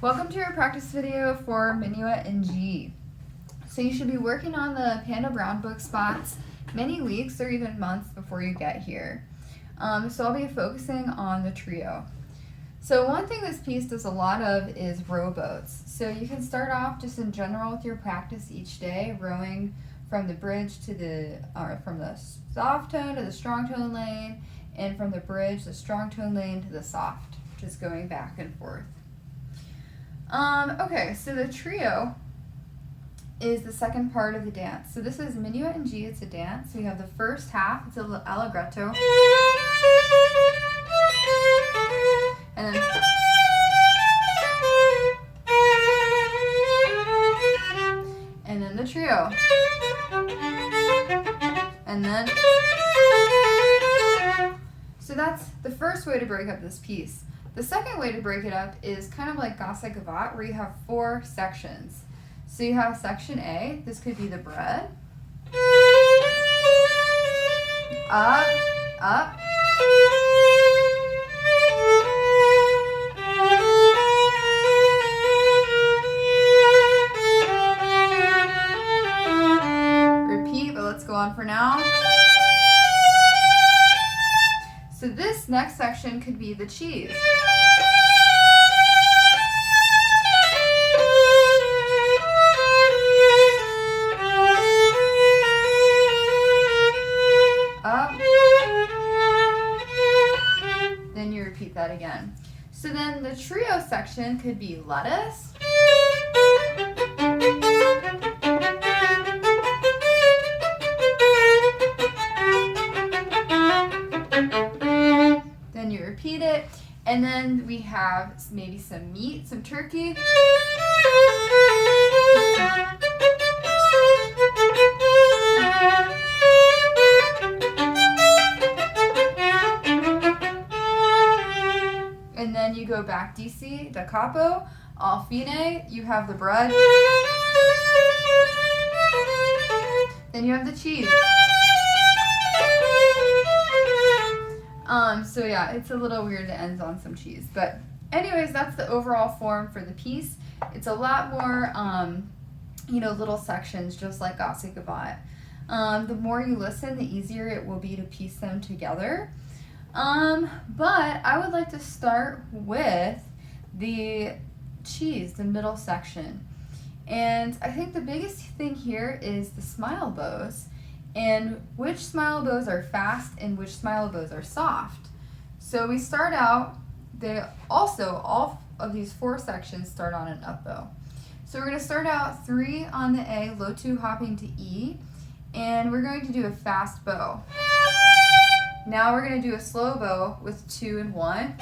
Welcome to your practice video for Minuet in G. So you should be working on the Panda Brown book spots many weeks or even months before you get here. So I'll be focusing on the trio. So one thing this piece does a lot of is rowboats. So you can start off just in general with your practice each day, rowing from the bridge to from the soft tone to the strong tone lane, and from the bridge, the strong tone lane to the soft, just going back and forth. Okay, so the trio is the second part of the dance. So this is Minuet in G, it's a dance. We have the first half, it's a little allegretto. And then the trio. And then so that's the first way to break up this piece. The second way to break it up is kind of like Gasse Gavotte, where you have 4 sections. So you have section A, this could be the bread. Up, up. Repeat, but let's go on for now. So this next section could be the cheese. Up. Then you repeat that again. So then the trio section could be lettuce. Then you repeat it, and then we have maybe some meat, some turkey. And then you go back DC, da capo, al fine, you have the bread. Then you have the cheese. So yeah, it's a little weird to end on some cheese. But anyways, that's the overall form for the piece. It's a lot more, little sections, just like Gasse Gavotte. The more you listen, the easier it will be to piece them together. But I would like to start with the cheese, the middle section. And I think the biggest thing here is the smile bows, and which smile bows are fast and which smile bows are soft. So we start out, all of these 4 sections start on an up bow. So we're going to start out 3 on the A, low 2 hopping to E, and we're going to do a fast bow. Now we're going to do a slow bow with 2 and 1.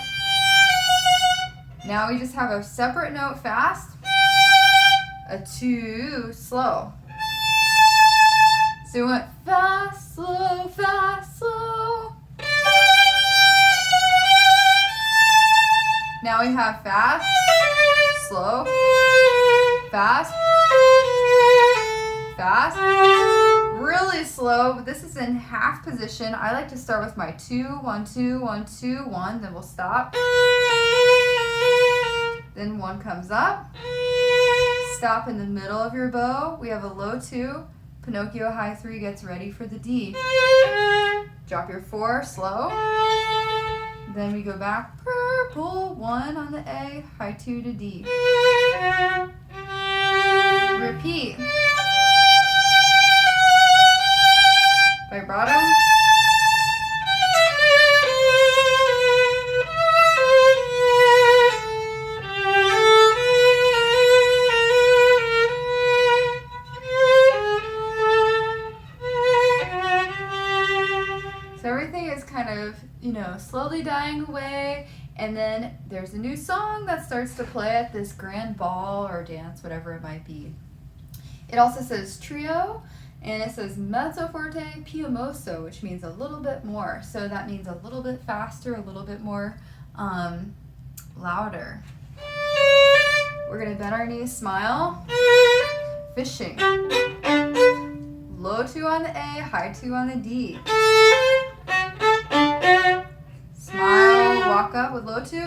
Now we just have a separate note fast, a 2 slow. So we went fast, slow, fast, slow. Now we have fast, slow, fast, fast, really slow, but this is in half position. I like to start with my 2, 1, 2, 1, 2, 1, then we'll stop. Then 1 comes up. Stop in the middle of your bow. We have a low 2. Pinocchio high 3 gets ready for the D. Drop your 4, slow. Then we go back, purple 1 on the A, high 2 to D. Repeat. Vibrato. So everything is kind of, slowly dying away, and then there's a new song that starts to play at this grand ball or dance, whatever it might be. It also says trio, and it says mezzo forte più mosso, which means a little bit more. So that means a little bit faster, a little bit more louder. We're gonna bend our knees, smile, fishing. Low 2 on the A, high 2 on the D. Smile, walk up with low 2.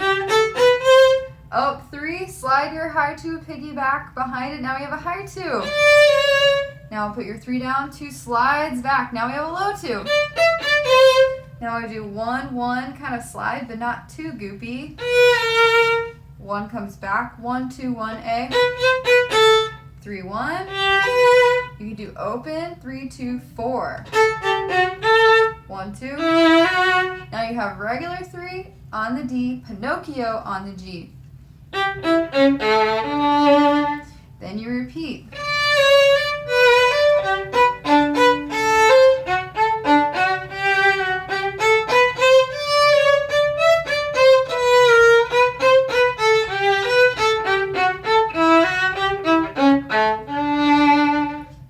Oh, 3, slide your high 2 piggyback behind it. Now we have a high 2. Now put your 3 down, 2 slides back. Now we have a low 2. Now I do 1, 1, kind of slide, but not too goopy. 1 comes back, 1, 2, 1, A. 3, 1. You can do open, 3, 2, 4. 1, 2. Now you have regular 3 on the D, Pinocchio on the G. Then you repeat.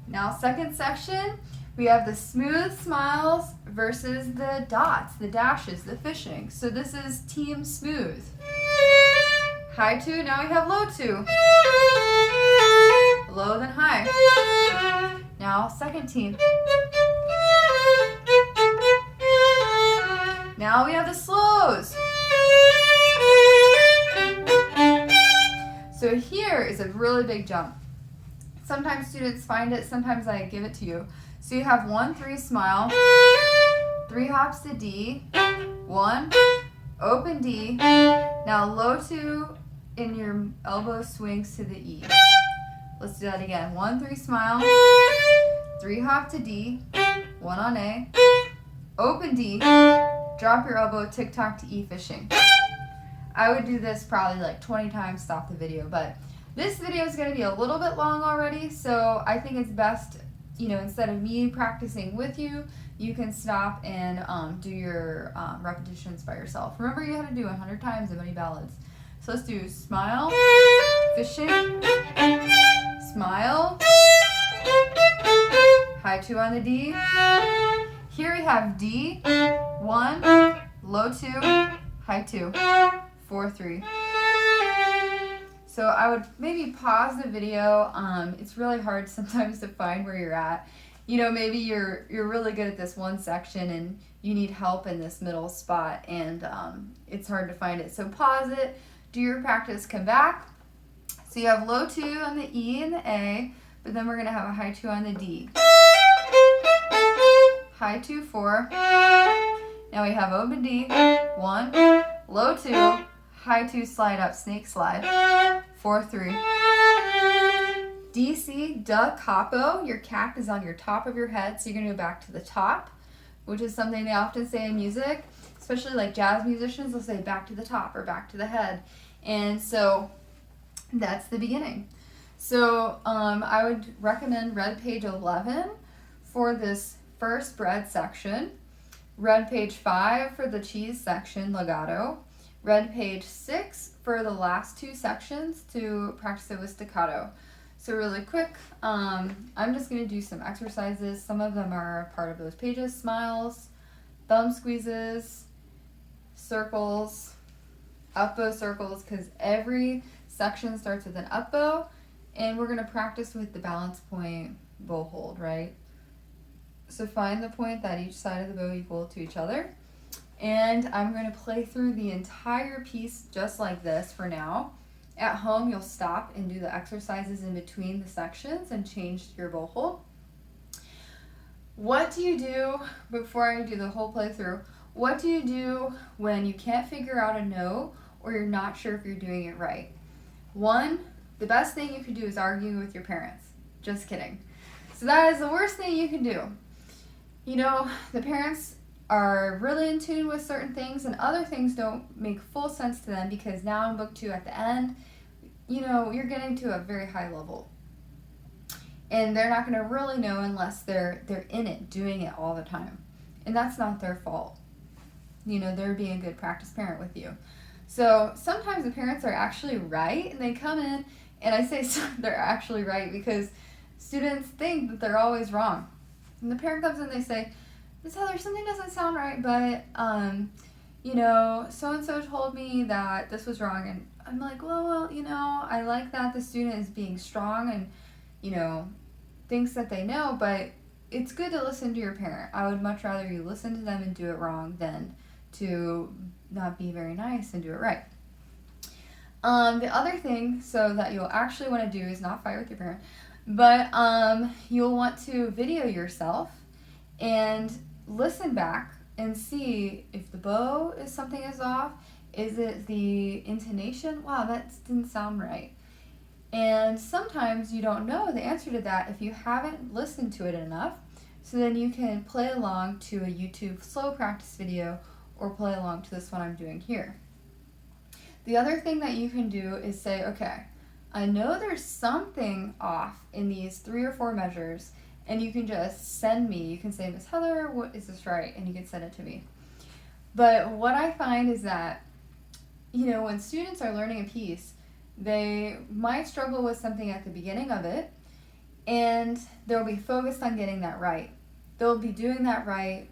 Now second section, we have the smooth smiles versus the dots, the dashes, the fishing. So this is team smooth. High 2, now we have low 2. Low then high. Now second team. Now we have the slows. So here is a really big jump. Sometimes students find it, sometimes I give it to you. So you have 1, 3, smile, 3 hops to D, 1, open D, now low 2 in your elbow swings to the E. Let's do that again. 1, 3, smile, 3 hop to D, 1 on A, open D, drop your elbow, tick-tock to E fishing. I would do this probably like 20 times, stop the video, but this video is going to be a little bit long already, so I think it's best, instead of me practicing with you, you can stop and do your repetitions by yourself. Remember, you had to do 100 times in many ballads. So let's do smile, fishing, smile, high 2 on the D. Here we have D, 1, low 2, high 2, 4, 3. So I would maybe pause the video. It's really hard sometimes to find where you're at. Maybe you're really good at this one section and you need help in this middle spot, and it's hard to find it. So pause it, do your practice, come back. So you have low 2 on the E and the A, but then we're going to have a high 2 on the D. High 2, 4. Now we have open D, 1, low 2, high 2, slide up, snake slide, 4, 3. D, C, da, capo. Your cap is on your top of your head, so you're going to go back to the top, which is something they often say in music, especially like jazz musicians, they'll say back to the top or back to the head. And so that's the beginning. So I would recommend read page 11 for this first bread section, read page 5 for the cheese section, legato, read page 6 for the last 2 sections to practice it with staccato. So really quick, I'm just going to do some exercises. Some of them are part of those pages: smiles, thumb squeezes, circles, up bow circles, because every section starts with an up bow, and we're going to practice with the balance point bow hold, right? So find the point that each side of the bow equal to each other, and I'm going to play through the entire piece just like this for now. At home, you'll stop and do the exercises in between the sections and change your bow hold. What do you do, before I do the whole playthrough, what do you do when you can't figure out a note or you're not sure if you're doing it right? One, the best thing you can do is argue with your parents. Just kidding. So that is the worst thing you can do. The parents are really in tune with certain things, and other things don't make full sense to them, because now in book 2 at the end, you're getting to a very high level. And they're not going to really know unless they're in it, doing it all the time. And that's not their fault. They're being a good practice parent with you. So sometimes the parents are actually right, and they come in, and I say they're actually right because students think that they're always wrong. And the parent comes in and they say, Miss Heather, something doesn't sound right, but, so-and-so told me that this was wrong. And I'm like, well, I like that the student is being strong and, thinks that they know, but it's good to listen to your parent. I would much rather you listen to them and do it wrong than to not be very nice and do it right. The other thing, so that you'll actually want to do is not fight with your parent, but you'll want to video yourself and listen back and see if the bow is something is off. Is it the intonation? Wow, that didn't sound right. And sometimes you don't know the answer to that if you haven't listened to it enough. So then you can play along to a YouTube slow practice video or play along to this one I'm doing here. The other thing that you can do is say, okay, I know there's something off in these 3 or 4 measures, and you can just send me, you can say, Miss Heather, what is this right? And you can send it to me. But what I find is that, when students are learning a piece, they might struggle with something at the beginning of it, and they'll be focused on getting that right. They'll be doing that right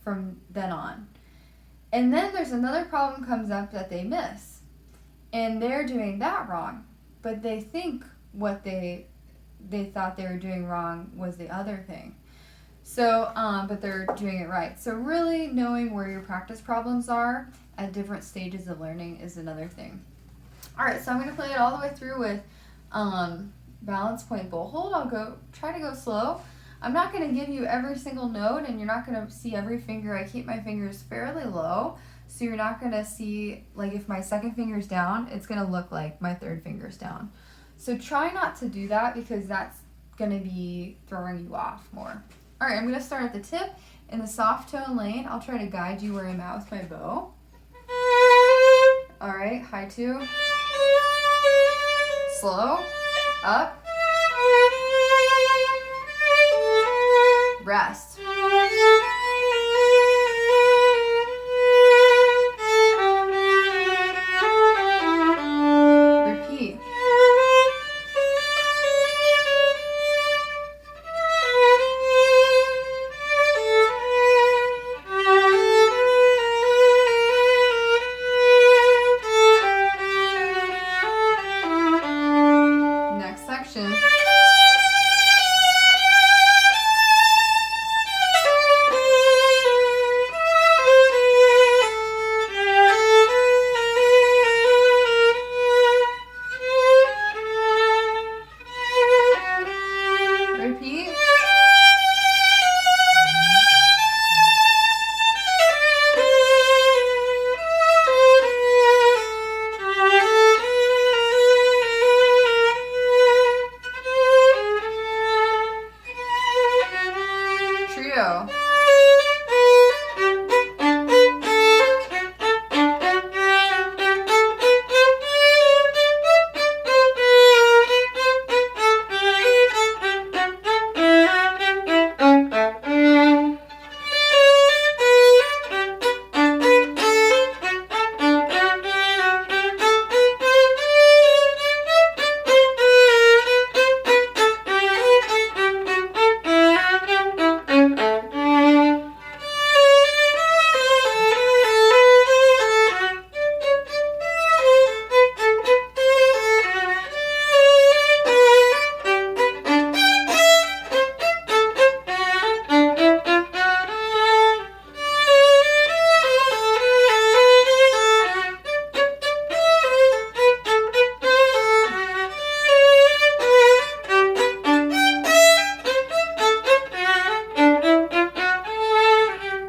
from then on. And then there's another problem comes up that they miss, and they're doing that wrong, but they think what they thought they were doing wrong was the other thing. So, but they're doing it right. So really knowing where your practice problems are at different stages of learning is another thing. All right, so I'm going to play it all the way through with balance point bow hold. I'll try to go slow. I'm not going to give you every single note, and you're not going to see every finger. I keep my fingers fairly low, so you're not going to see, like if my second finger's down, it's going to look like my third finger's down. So try not to do that because that's going to be throwing you off more. All right, I'm going to start at the tip in the soft tone lane. I'll try to guide you where I'm at with my bow. All right, high 2. Slow, up, rest. Repeat. Next section. Repeat. Trio.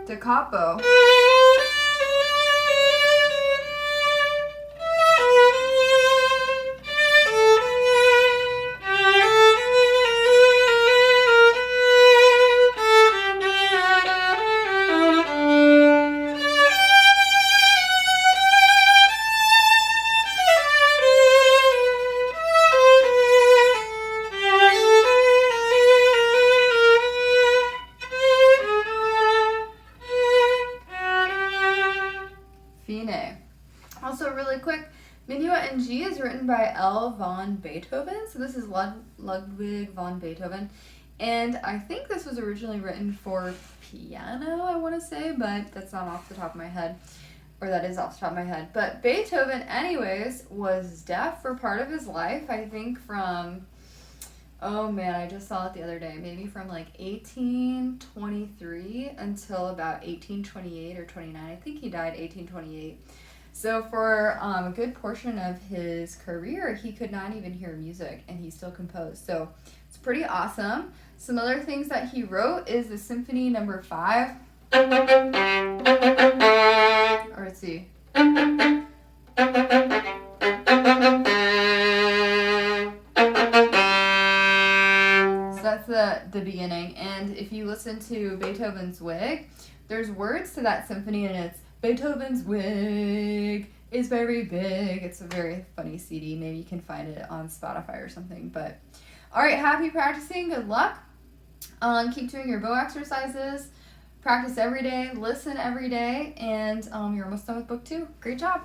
Da capo. Fine. Also, really quick, Minuet in G is written by L. von Beethoven. So this is Ludwig von Beethoven. And I think this was originally written for piano, I want to say, but that's not off the top of my head. Or that is off the top of my head. But Beethoven, anyways, was deaf for part of his life, I think from, oh man, I just saw it the other day, maybe from like 1823 until about 1828 or 29. I think he died 1828. So for a good portion of his career, he could not even hear music, and he still composed. So it's pretty awesome. Some other things that he wrote is the Symphony Number 5. Or let's see. So that's the beginning. And if you listen to Beethoven's Wig, there's words to that symphony, and it's Beethoven's wig is very big. It's a very funny CD. Maybe you can find it on Spotify or something. But all right, happy practicing. Good luck. Keep doing your bow exercises. Practice every day. Listen every day. And you're almost done with book 2. Great job.